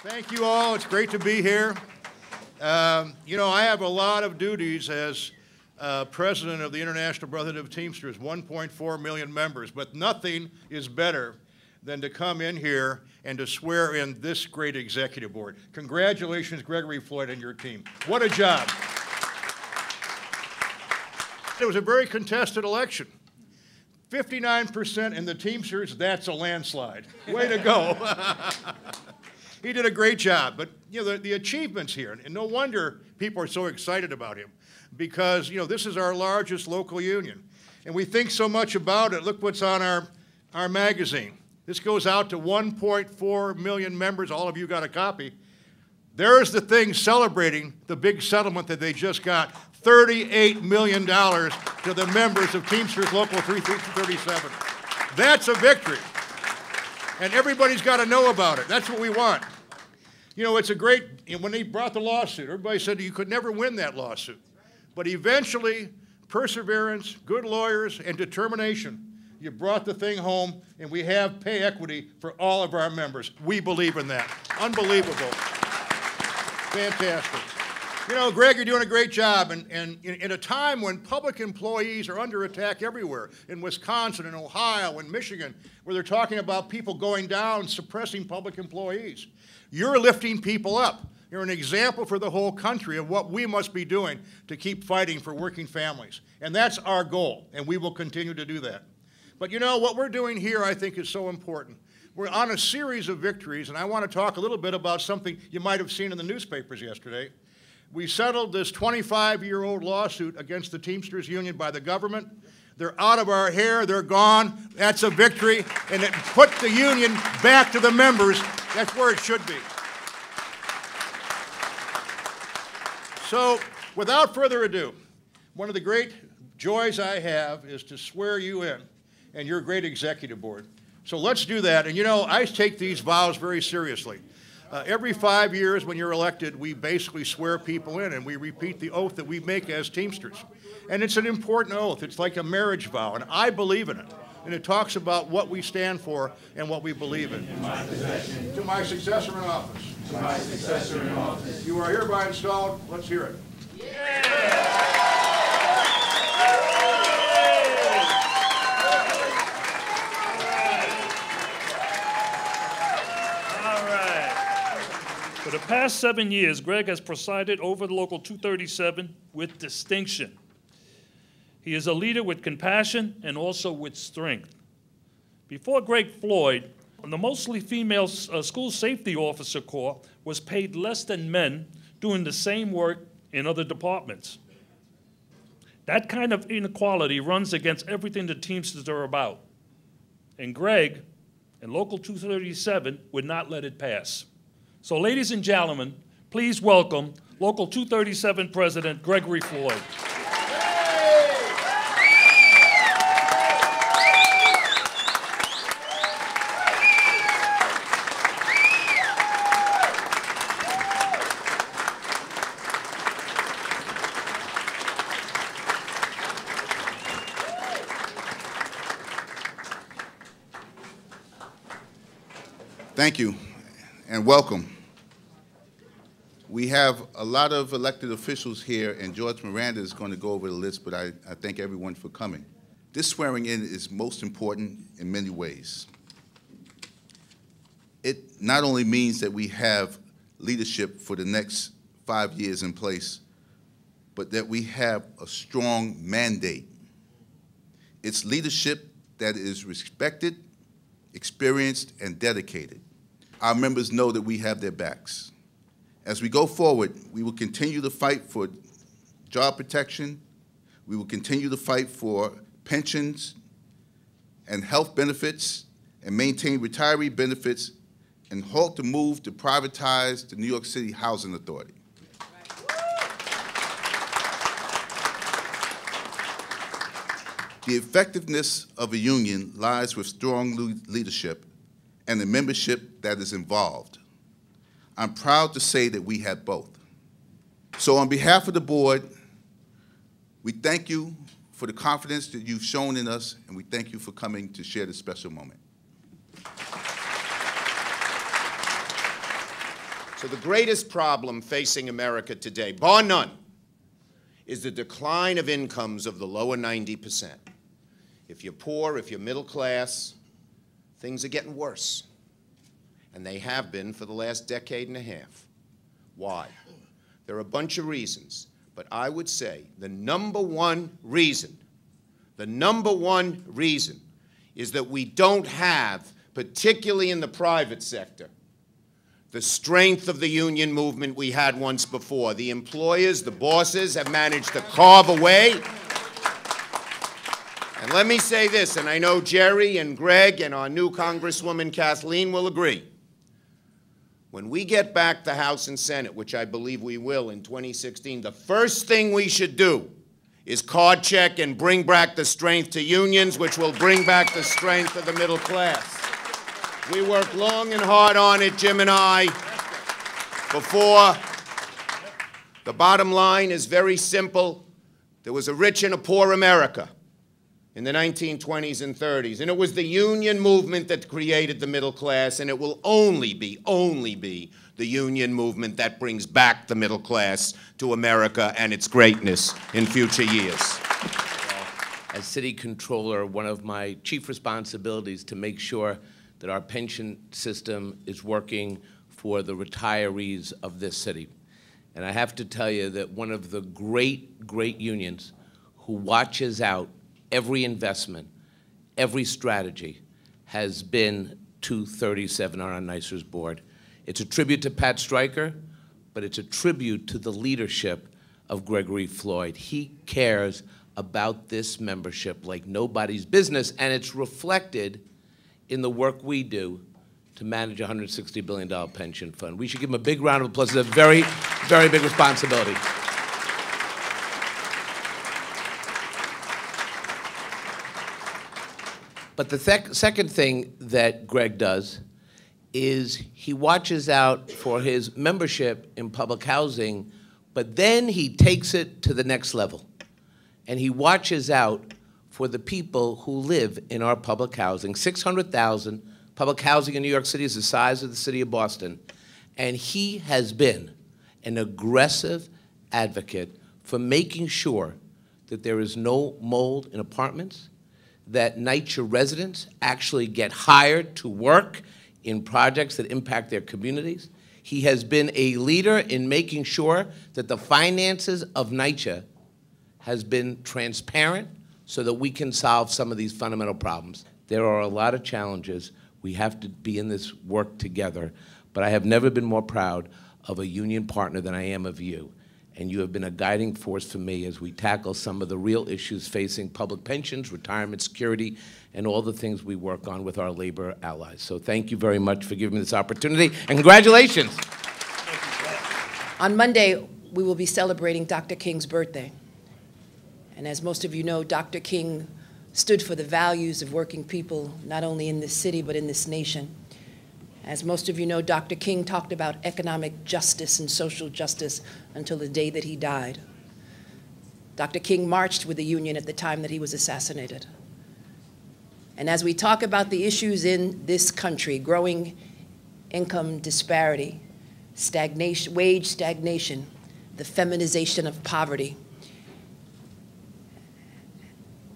Thank you all. It's great to be here. You know, I have a lot of duties as president of the International Brotherhood of Teamsters, 1.4 million members, but nothing is better than to come in here and to swear in this great executive board. Congratulations, Gregory Floyd and your team. What a job. It was a very contested election. 59% in the Teamsters, that's a landslide. Way to go. He did a great job, but you know, the achievements here, and no wonder people are so excited about him, because you know, this is our largest local union, and we think so much about it. Look what's on our magazine. This goes out to 1.4 million members. All of you got a copy. There's the thing celebrating the big settlement that they just got, $38 million to the members of Teamsters Local 337. That's a victory. And everybody's got to know about it. That's what we want. You know, it's a great, when they brought the lawsuit, everybody said you could never win that lawsuit. But eventually, perseverance, good lawyers, and determination, you brought the thing home, and we have pay equity for all of our members. We believe in that. Unbelievable. Fantastic. You know, Greg, you're doing a great job, and in a time when public employees are under attack everywhere, in Wisconsin and Ohio and Michigan, where they're talking about people going down, suppressing public employees, you're lifting people up. You're an example for the whole country of what we must be doing to keep fighting for working families. And that's our goal, and we will continue to do that. But you know, what we're doing here, I think, is so important. We're on a series of victories, and I want to talk a little bit about something you might have seen in the newspapers yesterday. We settled this 25-year-old lawsuit against the Teamsters Union by the government. They're out of our hair, they're gone. That's a victory, and it put the union back to the members. That's where it should be. So, without further ado, one of the great joys I have is to swear you in and your great executive board. So let's do that. And you know, I take these vows very seriously. Every 5 years when you're elected, we basically swear people in and we repeat the oath that we make as Teamsters. And it's an important oath. It's like a marriage vow, and I believe in it. And it talks about what we stand for and what we believe in. In my possession. To my successor in office. To my successor in office. You are hereby installed. Let's hear it. Yeah! For the past 7 years, Greg has presided over the Local 237 with distinction. He is a leader with compassion and also with strength. Before Greg Floyd, the mostly female school safety officer corps was paid less than men doing the same work in other departments. That kind of inequality runs against everything the Teamsters are about. And Greg and Local 237 would not let it pass. So, ladies and gentlemen, please welcome Local 237 President Gregory Floyd. Thank you, and welcome. We have a lot of elected officials here, and George Miranda is going to go over the list, but I thank everyone for coming. This swearing in is most important in many ways. It not only means that we have leadership for the next 5 years in place, but that we have a strong mandate. It's leadership that is respected, experienced, and dedicated. Our members know that we have their backs. As we go forward, we will continue to fight for job protection. We will continue to fight for pensions and health benefits and maintain retiree benefits and halt the move to privatize the New York City Housing Authority. The effectiveness of a union lies with strong leadership and the membership that is involved. I'm proud to say that we have both. So on behalf of the board, we thank you for the confidence that you've shown in us, and we thank you for coming to share this special moment. So the greatest problem facing America today, bar none, is the decline of incomes of the lower 90%. If you're poor, if you're middle class, things are getting worse. And they have been for the last decade and a half. Why? There are a bunch of reasons, but I would say the number one reason is that we don't have, particularly in the private sector, the strength of the union movement we had once before. The employers, the bosses have managed to carve away. And let me say this, and I know Jerry and Greg and our new Congresswoman Kathleen will agree. When we get back the House and Senate, which I believe we will in 2016, the first thing we should do is card check and bring back the strength to unions, which will bring back the strength of the middle class. We worked long and hard on it, Jim and I, before. The bottom line is very simple. There was a rich and a poor America in the 1920s and 30s, and it was the union movement that created the middle class, and it will only be the union movement that brings back the middle class to America and its greatness in future years. As city controller, one of my chief responsibilities to make sure that our pension system is working for the retirees of this city. And I have to tell you that one of the great unions who watches out every investment, every strategy, has been 237 on our NYSERS board. It's a tribute to Pat Stryker, but it's a tribute to the leadership of Gregory Floyd. He cares about this membership like nobody's business, and it's reflected in the work we do to manage a $160 billion pension fund. We should give him a big round of applause. It's a very, very big responsibility. But the second thing that Greg does is he watches out for his membership in public housing, but then he takes it to the next level. And he watches out for the people who live in our public housing. 600,000 public housing in New York City is the size of the city of Boston. And he has been an aggressive advocate for making sure that there is no mold in apartments, that NYCHA residents actually get hired to work in projects that impact their communities. He has been a leader in making sure that the finances of NYCHA has been transparent so that we can solve some of these fundamental problems. There are a lot of challenges. We have to be in this work together, but I have never been more proud of a union partner than I am of you. And you have been a guiding force for me as we tackle some of the real issues facing public pensions, retirement security, and all the things we work on with our labor allies. So thank you very much for giving me this opportunity, and congratulations. On Monday, we will be celebrating Dr. King's birthday. And as most of you know, Dr. King stood for the values of working people, not only in this city, but in this nation. As most of you know, Dr. King talked about economic justice and social justice until the day that he died. Dr. King marched with the union at the time that he was assassinated. And as we talk about the issues in this country, growing income disparity, stagnation, wage stagnation, the feminization of poverty,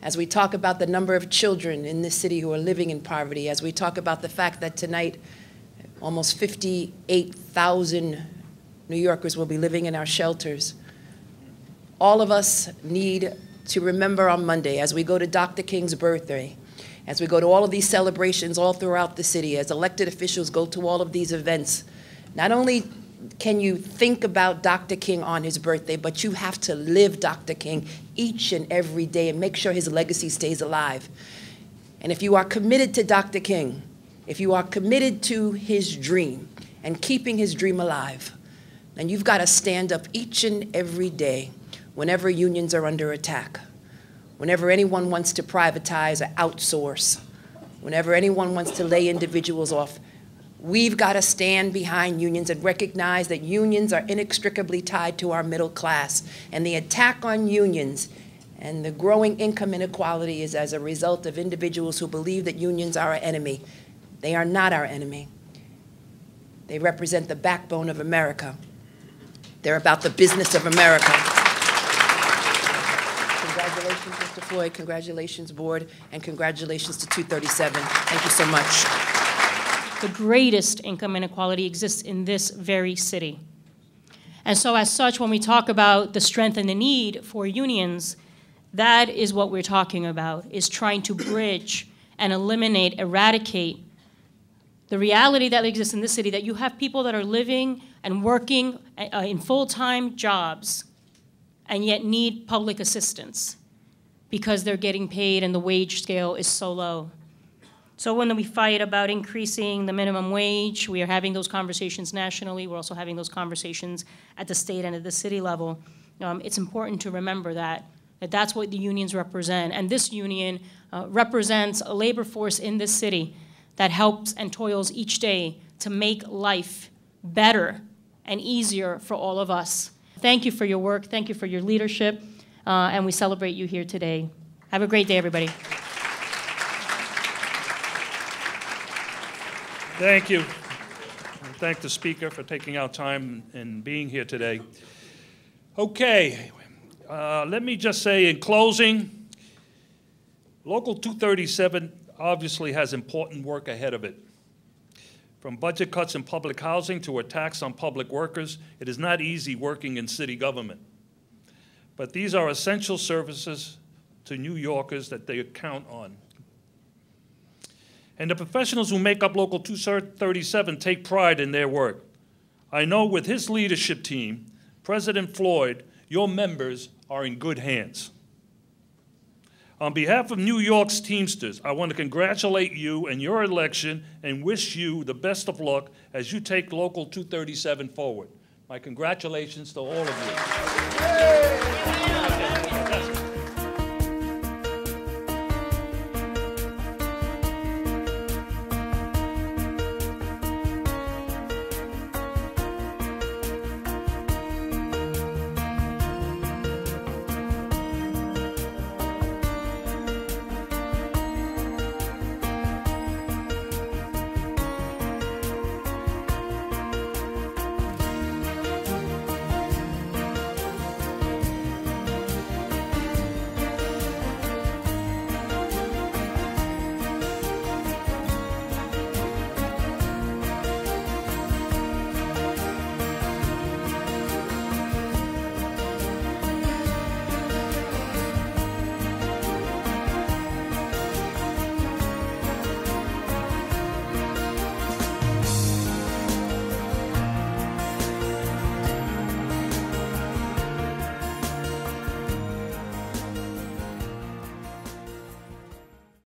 as we talk about the number of children in this city who are living in poverty, as we talk about the fact that tonight almost 58,000 New Yorkers will be living in our shelters. All of us need to remember on Monday, as we go to Dr. King's birthday, as we go to all of these celebrations all throughout the city, as elected officials go to all of these events, not only can you think about Dr. King on his birthday, but you have to live Dr. King each and every day and make sure his legacy stays alive. And if you are committed to Dr. King, if you are committed to his dream and keeping his dream alive, then you've got to stand up each and every day whenever unions are under attack, whenever anyone wants to privatize or outsource, whenever anyone wants to lay individuals off. We've got to stand behind unions and recognize that unions are inextricably tied to our middle class. And the attack on unions and the growing income inequality is as a result of individuals who believe that unions are our enemy. They are not our enemy. They represent the backbone of America. They're about the business of America. Congratulations, Mr. Floyd. Congratulations, board. And congratulations to 237. Thank you so much. The greatest income inequality exists in this very city. And so as such, when we talk about the strength and the need for unions, that is what we're talking about, is trying to bridge and eliminate, eradicate the reality that exists in this city, that you have people that are living and working in full-time jobs and yet need public assistance because they're getting paid and the wage scale is so low. So when we fight about increasing the minimum wage, we are having those conversations nationally. We're also having those conversations at the state and at the city level. It's important to remember that that's what the unions represent. And this union represents a labor force in this city that helps and toils each day to make life better and easier for all of us. Thank you for your work. Thank you for your leadership. And we celebrate you here today. Have a great day, everybody. Thank you. And thank the speaker for taking out time and being here today. Okay, let me just say in closing, Local 237 obviously has important work ahead of it. From budget cuts in public housing to a tax on public workers, it is not easy working in city government. But these are essential services to New Yorkers that they count on. And the professionals who make up Local 237 take pride in their work. I know with his leadership team, President Floyd, your members are in good hands. On behalf of New York's Teamsters, I want to congratulate you and your election and wish you the best of luck as you take Local 237 forward. My congratulations to all of you.